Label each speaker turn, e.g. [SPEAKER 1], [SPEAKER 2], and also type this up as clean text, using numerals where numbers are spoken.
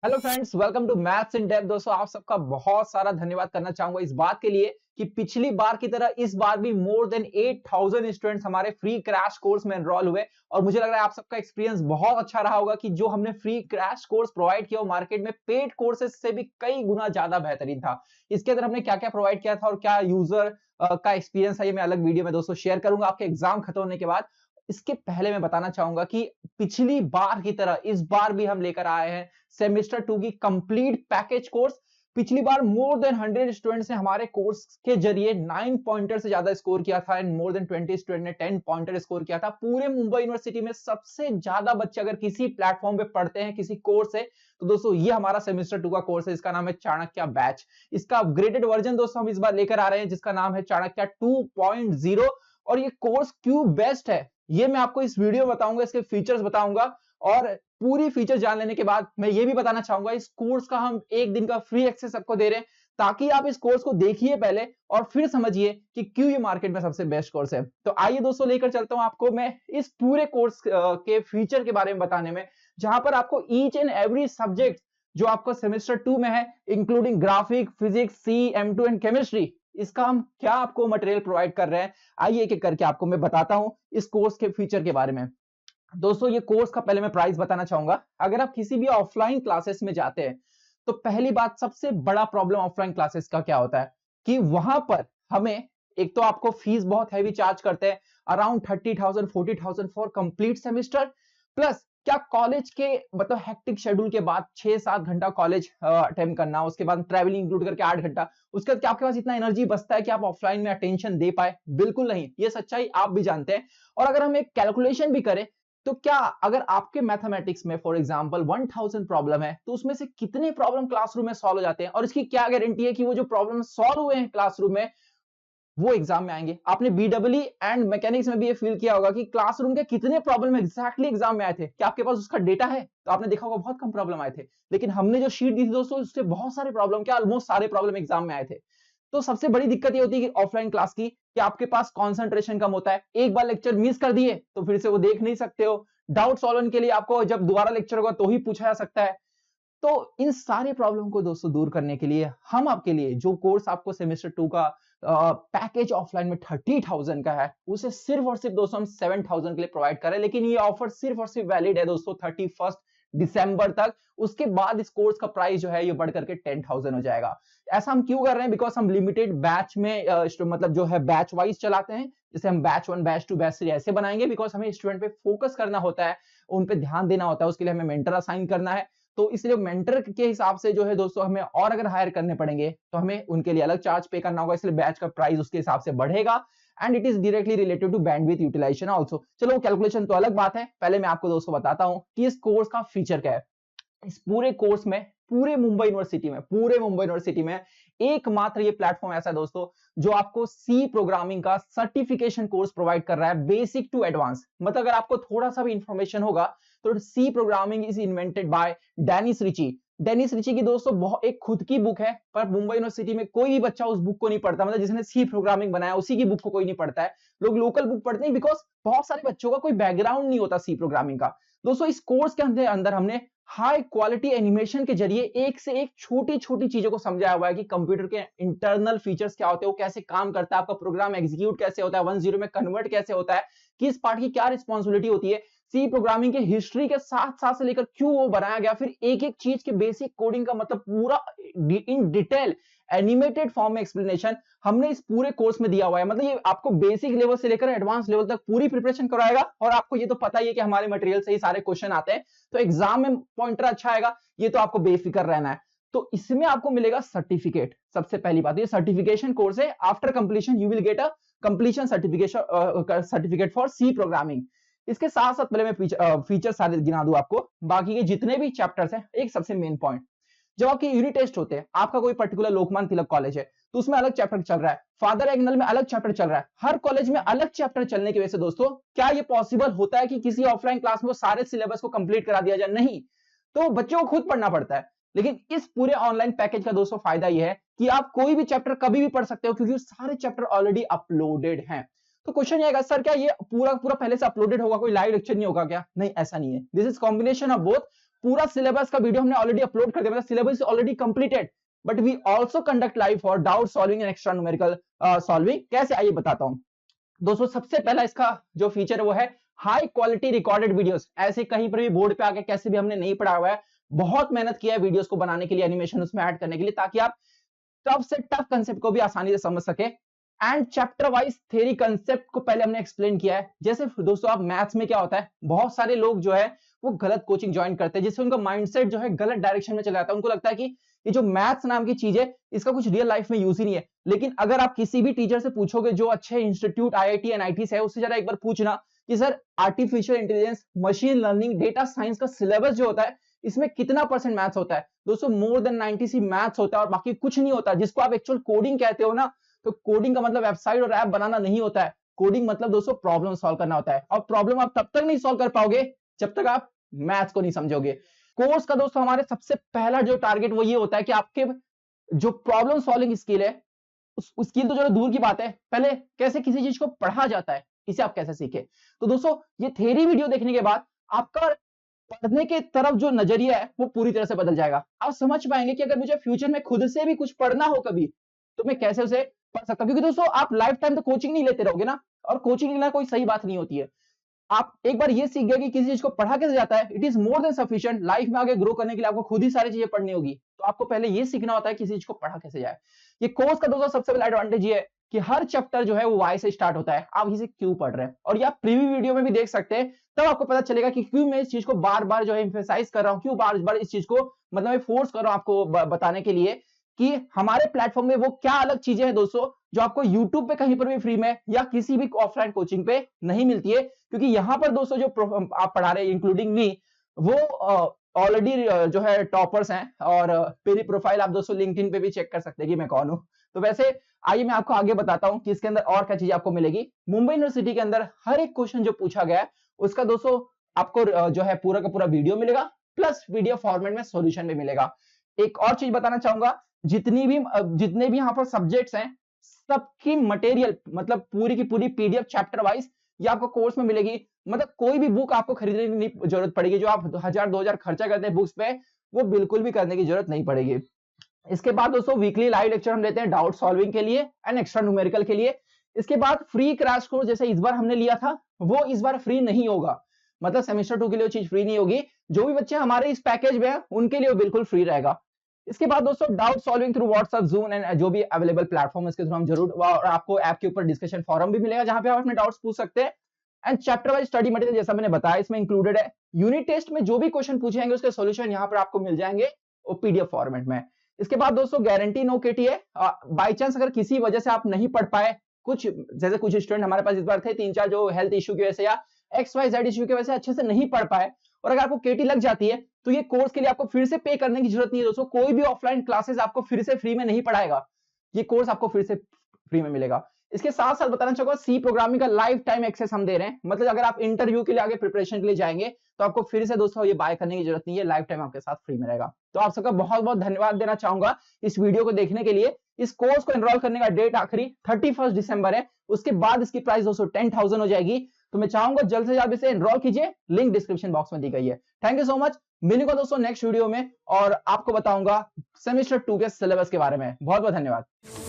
[SPEAKER 1] Hello friends, welcome to maths in depth. दोस्तों, आप सबका बहुत सारा धन्यवाद करना चाहूंगा इस बात के लिए कि पिछली बार की तरह इस बार भी मोर देन 8000 स्टूडेंट्स हमारे फ्री क्रैश कोर्स में एनरोल हुए। और मुझे लग रहा है आप सबका एक्सपीरियंस बहुत अच्छा रहा होगा कि जो हमने फ्री क्रैश कोर्स प्रोवाइड किया वो मार्केट में पेड कोर्सेज से भी कई गुना ज्यादा बेहतरीन था। इसके अंदर हमने क्या क्या प्रोवाइड किया था और क्या यूजर का एक्सपीरियंस है, ये मैं अलग वीडियो में दोस्तों शेयर करूंगा आपके एग्जाम खत्म होने के बाद। इसके पहले मैं बताना चाहूंगा कि पिछली बार की तरह इस बार भी हम लेकर आए हैं सेमेस्टर 2 की कंप्लीट पैकेज कोर्स। पिछली बार मोर देन 100 स्टूडेंट्स ने हमारे कोर्स के जरिए 9 पॉइंटर से ज्यादा स्कोर किया था एंड मोर देन 20 स्टूडेंट ने 10 पॉइंटर स्कोर किया था। पूरे मुंबई यूनिवर्सिटी में सबसे ज्यादा बच्चे अगर किसी प्लेटफॉर्म पे पढ़ते हैं किसी कोर्स से, तो दोस्तों ये हमारा सेमेस्टर 2 का कोर्स है। इसका नाम है चाणक्य बैच। इसका अपग्रेडेड वर्जन दोस्तों हम इस बार लेकर आ रहे हैं जिसका नाम है चाणक्य 2.0। और ये कोर्स क्यों बेस्ट है ये मैं आपको इस वीडियो में बताऊंगा, इसके फीचर्स बताऊंगा। और पूरी फीचर जान लेने के बाद मैं ये भी बताना चाहूंगा इस कोर्स का हम एक दिन का फ्री एक्सेस सबको दे रहे हैं ताकि आप इस कोर्स को देखिए पहले और फिर समझिए कि क्यों ये मार्केट में सबसे बेस्ट कोर्स है। तो आइए दोस्तों लेकर चलता हूं आपको मैं इस पूरे कोर्स के फीचर के बारे में बताने में, जहां पर आपको ईच एंड एवरी सब्जेक्ट जो आपको सेमेस्टर 2 में है including graphic, physics, C, M2 and chemistry, इसका हम क्या आपको मटेरियल प्रोवाइड कर रहे हैं। आइए एक एक करके आपको मैं बताता हूं इस कोर्स के फीचर के बारे में। दोस्तों ये कोर्स का पहले मैं प्राइस बताना चाहूंगा। अगर आप किसी भी ऑफलाइन क्लासेस में जाते हैं तो पहली बात, सबसे बड़ा प्रॉब्लम ऑफलाइन क्लासेस का क्या होता है कि वहां पर हमें एक तो आपको फीस बहुत हैवी चार्ज करते हैं, around 30,000 40,000 for complete semester. Plus क्या कॉलेज के मतलब हेक्टिक शेड्यूल के बाद 6-7 घंटा कॉलेज अटेम्प्ट करना, उसके बाद ट्रैवलिंग इंक्लूड करके 8 घंटा, उसके बाद क्या आपके पास इतना एनर्जी बचता है कि आप ऑफलाइन में अटेंशन दे पाए? बिल्कुल नहीं, ये सच्चाई आप भी जानते हैं। और अगर हम एक कैलकुलेशन भी करें तो क्या अगर आपके मैथमेटिक्स में फॉर एग्जांपल 1000 प्रॉब्लम है तो उसमें से कितने प्रॉब्लम क्लासरूम में सॉल्व हो जाते हैं, और इसकी क्या गारंटी है कि वो जो प्रॉब्लम सॉल्व हुए हैं क्लासरूम में वो एग्जाम में आएंगे? आपने बीडब्ल्यू एंड मैकेनिक्स में भी ये फील किया होगा कि क्लासरूम के कितने प्रॉब्लम एग्जैक्टली एग्जाम में आए थे। क्या आपके पास उसका डेटा है? तो आपने देखा होगा बहुत कम प्रॉब्लम आए थे, लेकिन हमने जो शीट दी थी दोस्तों उससे बहुत सारे प्रॉब्लम, क्या ऑलमोस्ट सारे प्रॉब्लम एग्जाम में आए थे। तो सबसे बड़ी दिक्कत ये होती है कि ऑफलाइन क्लास की कि आपके पास कंसंट्रेशन कम होता है। एक बार लेक्चर मिस कर दिए तो फिर से वो देख नहीं सकते हो। डाउट सॉल्व के लिए आपको जब दोबारा लेक्चर होगा तो ही पूछा जा सकता है। तो इन सारे प्रॉब्लम को दोस्तों दूर करने के लिए हम आपके लिए जो कोर्स आपको सेमेस्टर 2 का पैकेज ऑफलाइन में 30,000 का है उसे सिर्फ और सिर्फ दोस्तों हम 7,000 के लिए प्रोवाइड कर रहे हैं। लेकिन ये ऑफर सिर्फ और सिर्फ वैलिड है दोस्तों 31 दिसंबर तक। उसके बाद इस कोर्स का प्राइस जो है ये बढ़ करके 10,000 हो जाएगा। ऐसा हम क्यों कर रहे हैं? बिकॉज हम लिमिटेड बैच में मतलब जो है बैच वाइज चलाते हैं। जैसे हम बैच 1, बैच 2, बैच 3 ऐसे बनाएंगे बिकॉज हमें स्टूडेंट पे फोकस करना होता है, उन पे ध्यान देना होता है, उसके लिए हमें मेंटर असाइन करना है। तो इसलिए मेंटर के हिसाब से जो है दोस्तों हमें और अगर हायर करने पड़ेंगे तो हमें उनके लिए अलग चार्ज पे करना होगा, इसलिए बैच का प्राइस उसके हिसाब से बढ़ेगा। And it is directly related to bandwidth utilisation also. चलो कैलकुलेशन तो अलग बात है, पहले मैं आपको दोस्तों बताता हूं कि इस कोर्स का फीचर क्या है। इस पूरे कोर्स में पूरे मुंबई यूनिवर्सिटी में एकमात्र ये प्लेटफॉर्म ऐसा है दोस्तों जो आपको सी प्रोग्रामिंग का सर्टिफिकेशन कोर्स प्रोवाइड कर रहा है, बेसिक टू एडवांस। मतलब अगर आपको थोड़ा सा भी इंफॉर्मेशन होगा तो C programming is invented by Dennis Ritchie. Dennis Ritchie की दोस्तों बहुत एक खुद की बुक है, पर मुंबई यूनिवर्सिटी में कोई भी बच्चा उस बुक को नहीं पढ़ता। मतलब जिसने सी प्रोग्रामिंग बनाया उसी की बुक को कोई नहीं पढ़ता है, लोग लोकल बुक पढ़ते हैं बिकॉज बहुत सारे बच्चों का कोई बैकग्राउंड नहीं होता सी प्रोग्रामिंग का। दोस्तों इस कोर्स के अंदर हमने हाई क्वालिटी एनिमेशन के जरिए एक से एक छोटी छोटी चीजों को समझाया हुआ है कि कंप्यूटर के इंटरनल फीचर्स क्या होते हैं, वो कैसे काम करता है, आपका प्रोग्राम एग्जीक्यूट कैसे होता है, 1-0 में कन्वर्ट कैसे होता है, किस पार्ट की क्या रिस्पॉन्सिबिलिटी होती है, सी प्रोग्रामिंग के हिस्ट्री के साथ साथ से लेकर क्यों वो बनाया गया, फिर एक एक चीज के बेसिक कोडिंग का मतलब पूरा इन डिटेल एनिमेटेड फॉर्म में एक्सप्लेनेशन हमने इस पूरे कोर्स में दिया हुआ है। मतलब ये आपको बेसिक लेवल से लेकर एडवांस लेवल तक पूरी प्रिपरेशन कराएगा। और आपको ये तो पता ही है कि हमारे मटेरियल से ही सारे क्वेश्चन आते हैं, तो एग्जाम में पॉइंटर अच्छा आएगा, ये तो आपको बेफिक्र रहना है। तो इसमें आपको मिलेगा सर्टिफिकेट। सबसे पहली बात, ये सर्टिफिकेशन कोर्स है। After completion you will get a completion certificate for C programming. इसके साथ साथ पहले मैं फीचर सारे गिना दूं आपको, बाकी के जितने भी चैप्टर्स हैं। एक सबसे मेन पॉइंट, जब आपके यूनिट टेस्ट होते हैं, आपका कोई पर्टिकुलर लोकमान्य तिलक कॉलेज है तो उसमें अलग चैप्टर चल रहा है, फादर एग्नल में अलग चैप्टर चल रहा है। हर कॉलेज में अलग चैप्टर चलने की वजह से दोस्तों क्या ये पॉसिबल होता है कि किसी ऑफलाइन क्लास में वो सारे सिलेबस को कंप्लीट करा दिया जाए? नहीं, तो बच्चों को खुद पढ़ना पड़ता है। लेकिन इस पूरे ऑनलाइन पैकेज का दोस्तों फायदा यह है कि आप कोई भी चैप्टर कभी भी पढ़ सकते हो क्योंकि सारे चैप्टर ऑलरेडी अपलोडेड हैं। तो क्वेश्चन ये आएगा, सर क्या ये पूरा पूरा पहले से अपलोडेड होगा, कोई लाइव लेक्चर नहीं होगा क्या? नहीं, ऐसा नहीं है। This is combination of both. पूरा सिलेबस का वीडियो हमने ऑलरेडी अपलोड कर दिया, मतलब syllabus already completed, but we also conduct live for doubt solving and extra numerical solving. कैसे, आइए बताता हूं दोस्तों। सबसे पहला इसका जो फीचर है वो है हाई क्वालिटी रिकॉर्डेड वीडियोस। ऐसे कहीं पर भी बोर्ड पे आके कैसे भी हमने नहीं पढ़ा हुआ है, बहुत मेहनत किया है वीडियोस को बनाने के लिए, एनिमेशन उसमें ऐड करने के लिए, ताकि आप टफ से टफ कंसेप्ट को भी आसानी से समझ सके। And chapter wise theory concept को पहले हमने एक्सप्लेन किया है। जैसे दोस्तों आप मैथ्स में क्या होता है, बहुत सारे लोग जो है वो गलत कोचिंग ज्वाइन करते हैं, जिससे उनका माइंडसेट जो है गलत डायरेक्शन में चला जाता है। उनको लगता है कि ये जो मैथ्स नाम की चीज है इसका कुछ रियल लाइफ में यूज ही नहीं है। लेकिन अगर आप किसी भी टीचर से पूछोगे जो अच्छे इंस्टीट्यूट आईआईटी एनआईटी से है, उससे जरा एक बार पूछना कि sir artificial intelligence, machine learning, data science का सिलेबस जो होता है इसमें कितना परसेंट मैथ्स होता है। दोस्तों मोर देन 90 मैथ्स होता है और बाकी कुछ नहीं होता। जिसको आप एक्चुअल कोडिंग कहते हो ना, तो कोडिंग का मतलब वेबसाइट और ऐप बनाना नहीं होता है। कोडिंग मतलब दोस्तों प्रॉब्लम सॉल्व करना होता है, और प्रॉब्लम आप तब तक नहीं सॉल्व कर पाओगे जब तक आप मैथ्स को नहीं समझोगे। कोर्स का दोस्तों हमारे सबसे पहला जो टारगेट वो ये होता है कि आपके जो प्रॉब्लम सॉल्विंग स्किल है, उस स्किल तो चलो दूर की बात है, पहले कैसे किसी चीज को पढ़ा जाता है इसे आप कैसे सीखे। तो दोस्तों ये थ्योरी वीडियो देखने के बाद आपका पढ़ने के तरफ जो नजरिया है वो पूरी तरह से बदल जाएगा। आप समझ पाएंगे कि अगर मुझे फ्यूचर में खुद से भी कुछ पढ़ना हो कभी, तो मैं कैसे उसे पढ़ सकता हूं। क्योंकि दोस्तों आप लाइफ टाइम तो कोचिंग नहीं लेते रहोगे ना, और कोचिंग लेना कोई सही बात नहीं होती है। आप एक बार ये सीख गए कि किसी चीज को पढ़ा कैसे जाता है, it is more than sufficient. Life में आगे ग्रो करने के लिए आपको खुद ही सारी चीजें पढ़नी होगी, तो आपको पहले ये सीखना होता है किसी चीज को पढ़ा कैसे जाए। ये कोर्स का दोस्तों सबसे बड़ा एडवांटेज ये है कि हर चैप्टर जो है वो वाई से स्टार्ट होता है। आप इसे क्यों पढ़ रहे हैं, और ये आप प्रीव्यू वीडियो में भी देख सकते हैं, तब आपको पता चलेगा कि क्यों मैं इस चीज को बार बार जो है एम्फेसाइज कर रहा हूं, क्यों बार बार इस चीज को मतलब मैं फोर्स कर रहा हूं आपको बताने के लिए कि हमारे प्लेटफॉर्म में वो क्या अलग चीजें हैं दोस्तों जो आपको यूट्यूब पे कहीं पर भी फ्री में या किसी भी ऑफलाइन कोचिंग पे नहीं मिलती है। क्योंकि यहाँ पर दोस्तों जो आप पढ़ा रहे हैं इंक्लूडिंग मी, वो ऑलरेडी जो है टॉपर्स हैं, और मेरी प्रोफाइल आप दोस्तों लिंक्डइन पे भी चेक कर सकते हैं कि मैं कौन हूं। तो वैसे आइए मैं आपको आगे बताता हूं कि इसके अंदर और क्या चीज आपको मिलेगी। मुंबई यूनिवर्सिटी के अंदर हर एक क्वेश्चन जो पूछा गया है उसका दोस्तों आपको जो है पूरा का पूरा वीडियो मिलेगा, प्लस वीडियो फॉर्मेट में सॉल्यूशन भी मिलेगा। एक और चीज बताना चाहूंगा, जितने भी यहाँ पर सब्जेक्ट्स हैं सबकी मटेरियल मतलब पूरी की पूरी पीडीएफ चैप्टर वाइज ये आपको कोर्स में मिलेगी। मतलब कोई भी बुक आपको खरीदने की नहीं जरूरत पड़ेगी। जो आप 1000-2000 खर्चा करते हैं बुक्स पे, वो बिल्कुल भी करने की जरूरत नहीं पड़ेगी। इसके बाद दोस्तों वीकली लाइव लेक्चर हम लेते हैं डाउट सॉल्विंग के लिए एंड एक्स्ट्रा न्यूमेरिकल के लिए। इसके बाद फ्री क्रैश कोर्स जैसे इस बार हमने लिया था, वो इस बार फ्री नहीं होगा। मतलब सेमेस्टर 2 के लिए वो चीज फ्री नहीं होगी। जो भी बच्चे हमारे इस पैकेज में हैं उनके लिए वो बिल्कुल फ्री रहेगा। इसके बाद दोस्तों doubt solving through WhatsApp, zoom and जो भी अवेलेबल प्लेटफॉर्म है इसके थ्रू हम जरूर, और आपको ऐप के ऊपर डिस्कशन फोरम भी मिलेगा जहां पे आप अपने डाउट्स पूछ सकते हैं। And chapter wise study material जैसा मैंने बताया इसमें इंक्लूडेड है। यूनिट टेस्ट में जो भी क्वेश्चन पूछे जाएंगे उसके सॉल्यूशन यहाँ पर आपको मिल जाएंगे वो पीडीएफ फॉर्मेट में। इसके बाद दोस्तों गारंटी नो केटी है। बाई चांस अगर किसी वजह से आप नहीं पढ़ पाए, कुछ जैसे कुछ स्टूडेंट हमारे पास इस बार थे 3-4 जो हेल्थ इश्यू की वजह से या XYZ इश्यू की वजह से अच्छे से नहीं पढ़ पाए, और अगर आपको केटी लग जाती है तो ये कोर्स के लिए आपको फिर से पे करने की जरूरत नहीं है दोस्तों। कोई भी ऑफलाइन क्लासेस आपको फिर से फ्री में नहीं पढ़ाएगा, ये कोर्स आपको फिर से फ्री में मिलेगा। इसके साथ साथ बताना चाहूंगा सी प्रोग्रामिंग का लाइफ टाइम एक्सेस हम दे रहे हैं। मतलब अगर आप इंटरव्यू के लिए आगे प्रिपरेशन के लिए जाएंगे तो आपको फिर से दोस्तों ये बाय करने की जरूरत नहीं है, लाइफ टाइम आपके साथ फ्री में रहेगा। तो आप सबका बहुत बहुत धन्यवाद देना चाहूंगा इस वीडियो को देखने के लिए। इस कोर्स को एनरोल करने का डेट आखिरी 31 दिसंबर है। उसके बाद इसकी प्राइस दोस्तों 10,000 हो जाएगी। तो मैं चाहूंगा जल्द से जल्द इसे एनरोल कीजिए, लिंक डिस्क्रिप्शन बॉक्स में दी गई है। Thank you so much. मिलूंगा दोस्तों नेक्स्ट वीडियो में और आपको बताऊंगा सेमेस्टर 2 के सिलेबस के बारे में। बहुत बहुत धन्यवाद।